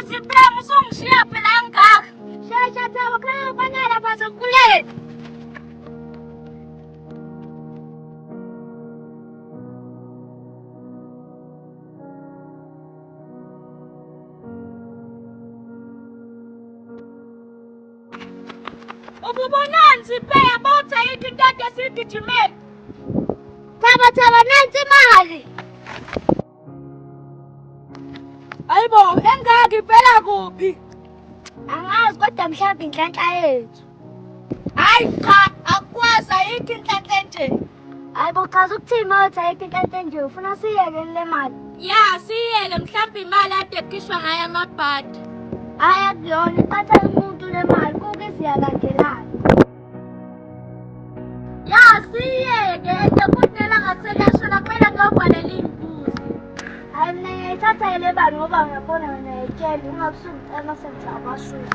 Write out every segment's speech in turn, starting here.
Siphem usungishiya phela ngakho. Shesha Thabo khona ufanele bazokulela. Ububonani Siphem botha into kade sigijimela. Thaba nansi imali. Ayibo engaki phela kuphi? Angazi kodwa mhlawumbe inhlanhla yethu. Hayi cha akwazi ayikho inhlanhla nje. Hayibo chaza ukuthini mawuthi ayikho inhlanhla nje ufuna siyeke le mali? Ya siyeke mhlawumbe imali ade kukhishwa ngayo amabhadi. Hayi akuyona iphatha umuntu le mali kuke siyalandelana. Ya siyeke ndakudela ngaselashona kumele ngobhalela imbuzi. Hayi mina ngiyayithatha le bani ngoba ngiyabona wena yetshela ungabusuku senza amashuri.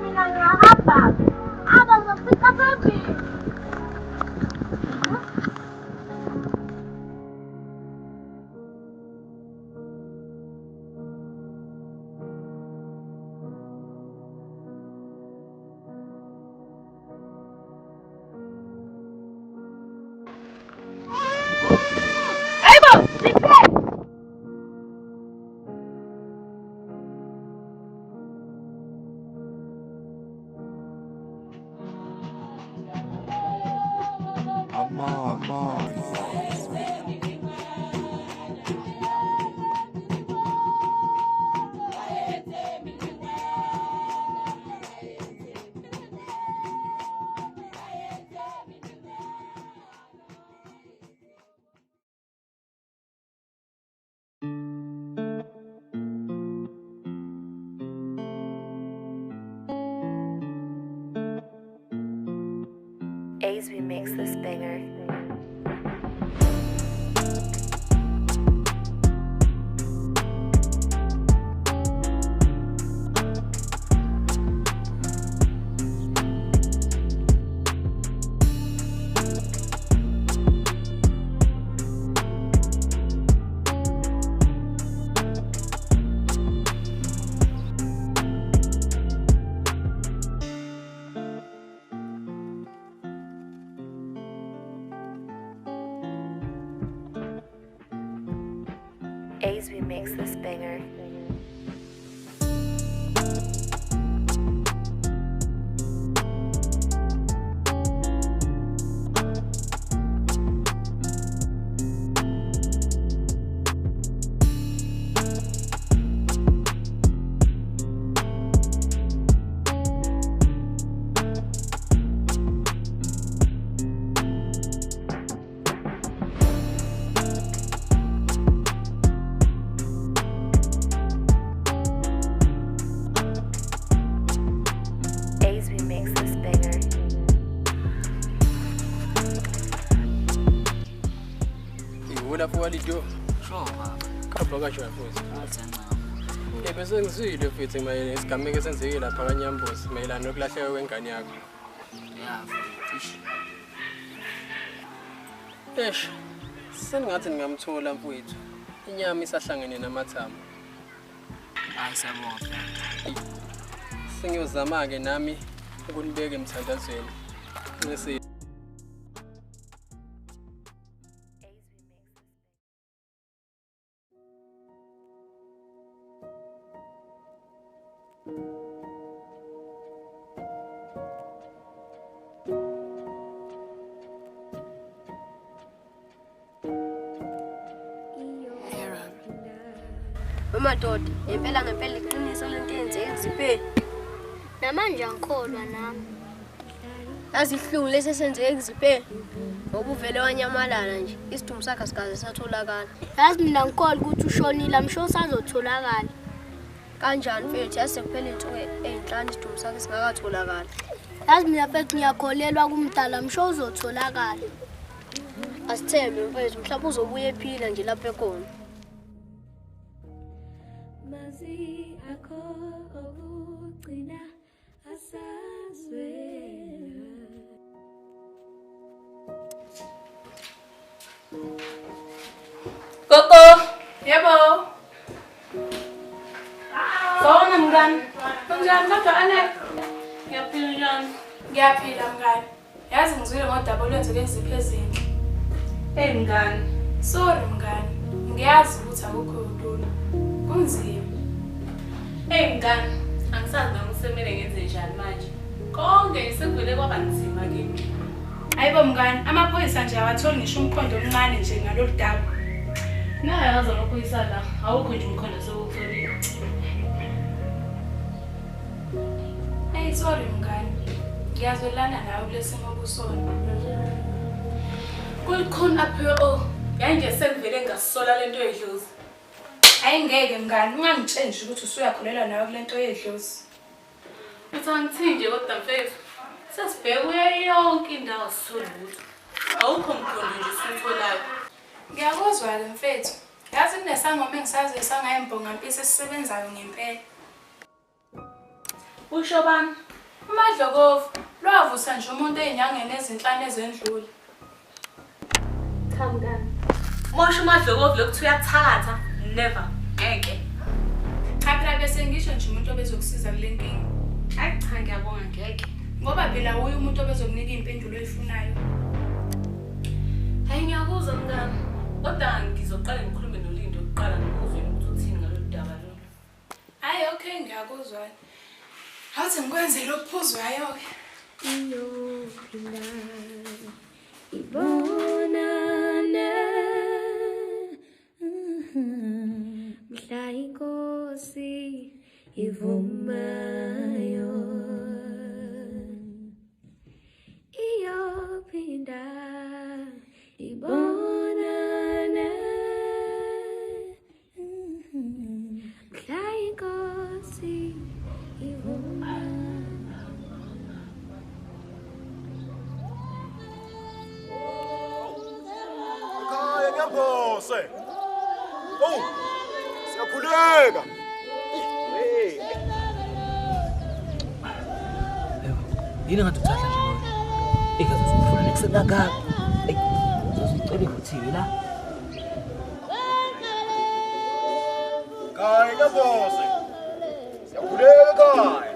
Mina ngiyahamba. Aba ngifika phambili. Ace remix this banger. Ace remix this banger. Lapho walijo. Kabhoka shwa futhi. Bese ngizwile futhi mayelana isigameko esenzekile lapha kaNyambozi mayelana nokulahleka kwengane yakho. Ya futhi. Sengathi ngingamthola mfowethu. Inyama isahlangene namathambo. Hayi sabona. Sengiyozama ke nami ukunibeka emthandazweni. Bese Madoda, ngempela iqiniso lento eyenzeke Siphe. Namanje angikholwa nami. Yazi ihlungu lesesenzeke Siphe. Ngoba uvele wanyamalala nje. Isidumbu sakhe asikaze satholakala. Yazi mina ngikholwa ukuthi ushonile amsho usazotholakala. Kanjani mfethu yase kuphela insuku ezinhlanu isidumbu sakhe singakatholakala. Yazi mina mfethu ngiyakholelwa kumdala amsho uzotholakala. Asithembe mfethu mhlawumbe uzobuya ephila nje lapha ekhona. Mazi akho okugcina Koko, yebo. Sawona mngani. Kunjani kodwa ane? Ngiyaphila njani? Ngiyaphila mngani. Yazi ngizwile ngodaba olwenzeke eziphi ezinhle. Hey mngani, sorry mngani. Ngiyazi ukuthi akukho lula. Kunzima. Hey mngani, angisazi noma kusemele ngenze njani manje. Konke sekuvele kwaba nzima kimi. Hayibo mngani, amaphoyisa nje awatholi ngisho umkhondo omncane nje ngalolu daba. Naye yazi amaphoyisa la, awukho nje umkhondo sewutholile. Hey sorry mngani. Ngiyazwelana nawe kulesimo kusona. Kulikhona apho yanje sekuvele ngasola lento yedlozi. Ayingeke mngani, ungangitshentshi ukuthi usuyakholelwa nawe kulento yedlozi. Uthangithini nje kodwa mfethu. Sesibheka kuya yonke indawo sitholutho. Awukho mkhondo nje sitholayo. Ngiyakuzwa ke mfethu. Yazi kunesangoma engisazi esangayembonga mpisi esisebenzayo ngempela. Usho bani? uMadlokovu lwavusa nje umuntu ezinyangeni ezinhlanu ezendlule. Cha mngani. Mosho uMadlokovu lokuthu uyathakatha never ngeke. Cha phela bese ngisho nje umuntu obezokusiza kule nkingi. Hayi cha ngiyabonga ngeke. Ngoba phela uyi umuntu obezokunika impendulo oyifunayo. Hayi ngiyakuzwa mngani. Kodwa ngizoqala ngikhulume noLindo ukuqala ngikuzwe ukuthi uthini ngalolu daba lo. Hayi okay ngiyakuzwa. Hathi ngikwenze lokuphuzwayo ke. Ibonana mhla inkosi ivumayo iyophinda ibonana mhla inkosi ivumayo. Ngiyambose. Oh! Siyakhuleka. Hey. Yini ngathi uthahla nje lona? Ikaze usufuna nekusena ngaka. Uzocela ukuthi la. Kaya ngiyambose. Siyakhuleka kaya.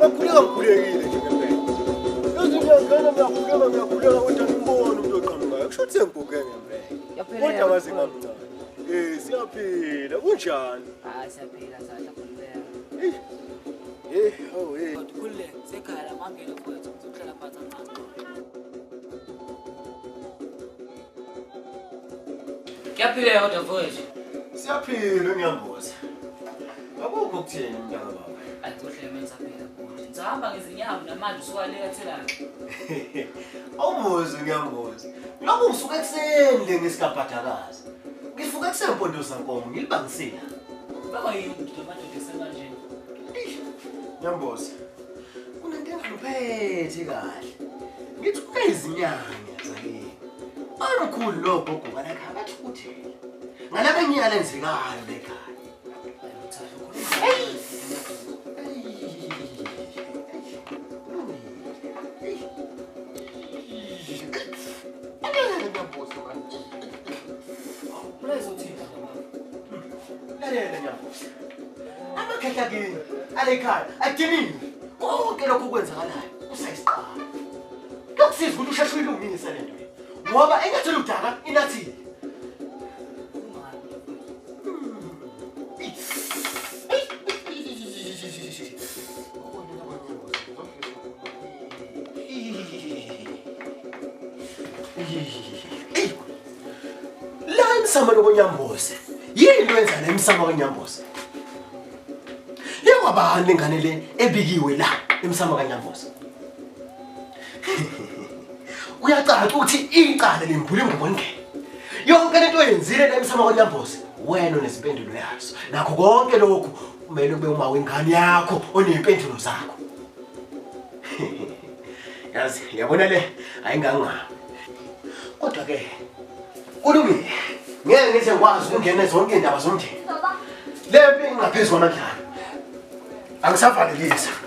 Wakhulekile nje ngempela. Ezinyangeni ngiyakhuleka kodwa ngimbona umuntu oqhamukayo. Kusho ukuthi sengibuke ngempela. Kodwa ngaze ngamncane. Siyaphila kunjani? Hayi siyaphila sadla khululeka. Oh Khululeka sekhaya mangene mfowethu uzohlala phansi phansi. Kuyaphila kodwa mfowethu. Siyaphila ngiyambuza. Akukho kuthini mntaka baba. Ayikuhle menza phela kuthi. Ngihamba ngezinyawo namanje usuwalekathelana. Awumuzi ngiyambuza. Lokho ngisuka ekseni le ngesikaphathakazi. Ngifuka kusempondo sankomo ngilibangisela. Baba yini umuntu amadoda esemanje? Ngiyambuza. Kunento engiphethe kahle. Ngithi kuyizinyanya zakini. Anikhulu lokho kubana khaba thukuthela. Ngalabe ngiyalenzekayo lekhaya. Amakhehla kini alekhaya adiniwe konke lokho kwenzakalayo usayisiqala lokusiza ukuthi usheshe uyilungise lento ngoba engathela udaka inathile la imsamo lokunyamboze yini into yenza la imsamo kaNyamboze yewabani ingane le ebikiwe la imsamo kaNyamboze uyacaca ukuthi iqala lemphula ingubongeke yonke lento oyenzile la imsamo kaNyamboze wena onesimpendulo yazo. Nakho konke lokhu kumele kube uma wengane yakho onezimpendulo zakho. Yazi, yabona le ayingangqa. Kodwa ke kulungile. Ngeke ngize ngikwazi ukungena zonke indaba zomndeni. Le mpi ingaphezulu kwamandla. Angisavalelisa.